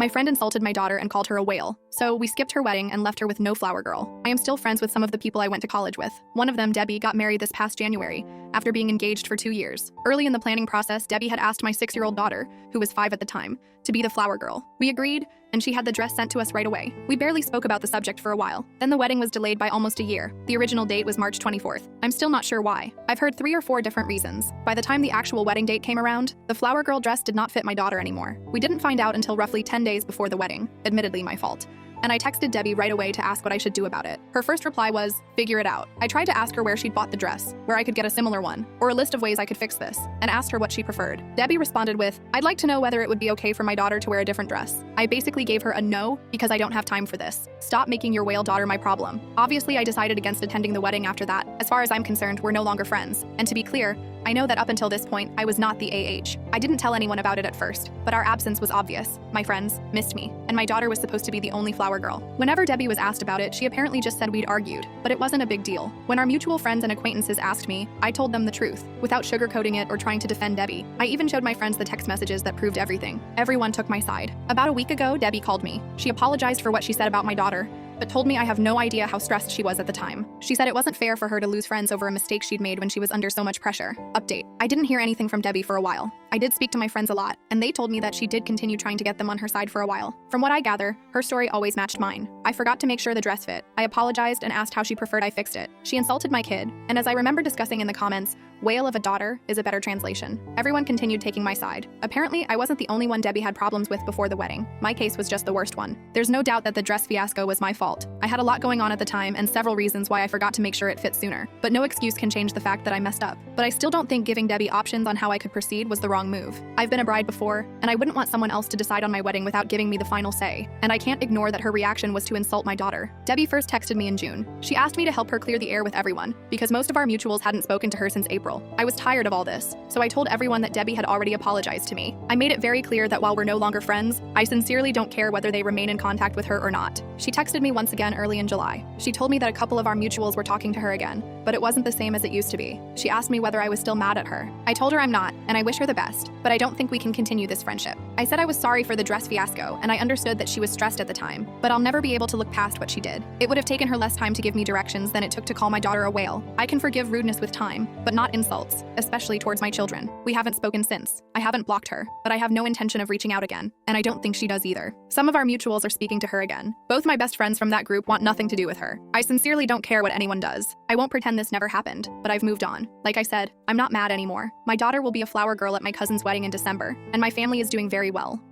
My friend insulted my daughter and called her a whale, so we skipped her wedding and left her with no flower girl. I am still friends with some of the people I went to college with. One of them, Debbie, got married this past January, after being engaged for 2 years. Early in the planning process, Debbie had asked my 6-year-old daughter, who was 5 at the time, to be the flower girl. We agreed, and she had the dress sent to us right away. We barely spoke about the subject for a while. Then the wedding was delayed by almost a year. The original date was March 24th. I'm still not sure why. I've heard 3 or 4 different reasons. By the time the actual wedding date came around, the flower girl dress did not fit my daughter anymore. We didn't find out until roughly 10 days before the wedding, admittedly my fault. And I texted Debbie right away to ask what I should do about it. Her first reply was, figure it out. I tried to ask her where she'd bought the dress, where I could get a similar one, or a list of ways I could fix this, and asked her what she preferred. Debbie responded with, I'd like to know whether it would be okay for my daughter to wear a different dress. I basically gave her a no because I don't have time for this. Stop making your whale daughter my problem. Obviously, I decided against attending the wedding after that. As far as I'm concerned, we're no longer friends. And to be clear, I know that up until this point, I was not the AH. I didn't tell anyone about it at first, but our absence was obvious. My friends missed me, and my daughter was supposed to be the only flower girl. Whenever Debbie was asked about it, she apparently just said we'd argued, but it wasn't a big deal. When our mutual friends and acquaintances asked me, I told them the truth, without sugarcoating it or trying to defend Debbie. I even showed my friends the text messages that proved everything. Everyone took my side. About a week ago, Debbie called me. She apologized for what she said about my daughter, but told me I have no idea how stressed she was at the time. She said it wasn't fair for her to lose friends over a mistake she'd made when she was under so much pressure. Update. I didn't hear anything from Debbie for a while. I did speak to my friends a lot, and they told me that she did continue trying to get them on her side for a while. From what I gather, her story always matched mine. I forgot to make sure the dress fit. I apologized and asked how she preferred I fixed it. She insulted my kid, and as I remember discussing in the comments, whale of a daughter is a better translation. Everyone continued taking my side. Apparently, I wasn't the only one Debbie had problems with before the wedding. My case was just the worst one. There's no doubt that the dress fiasco was my fault. I had a lot going on at the time and several reasons why I forgot to make sure it fit sooner. But no excuse can change the fact that I messed up. But I still don't think giving Debbie options on how I could proceed was the wrong move. I've been a bride before, and I wouldn't want someone else to decide on my wedding without giving me the final say. And I can't ignore that her reaction was to insult my daughter. Debbie first texted me in June. She asked me to help her clear the air with everyone, because most of our mutuals hadn't spoken to her since April. I was tired of all this, so I told everyone that Debbie had already apologized to me. I made it very clear that while we're no longer friends, I sincerely don't care whether they remain in contact with her or not. She texted me once again early in July. She told me that a couple of our mutuals were talking to her again, but it wasn't the same as it used to be. She asked me whether I was still mad at her. I told her I'm not, and I wish her the best, but I don't think we can continue this friendship. I said I was sorry for the dress fiasco, and I understood that she was stressed at the time, but I'll never be able to look past what she did. It would have taken her less time to give me directions than it took to call my daughter a whale. I can forgive rudeness with time, but not insults, especially towards my children. We haven't spoken since. I haven't blocked her, but I have no intention of reaching out again, and I don't think she does either. Some of our mutuals are speaking to her again. Both my best friends from that group want nothing to do with her. I sincerely don't care what anyone does. I won't pretend this never happened, but I've moved on. Like I said, I'm not mad anymore. My daughter will be a flower girl at my cousin's wedding in December, and my family is doing very well.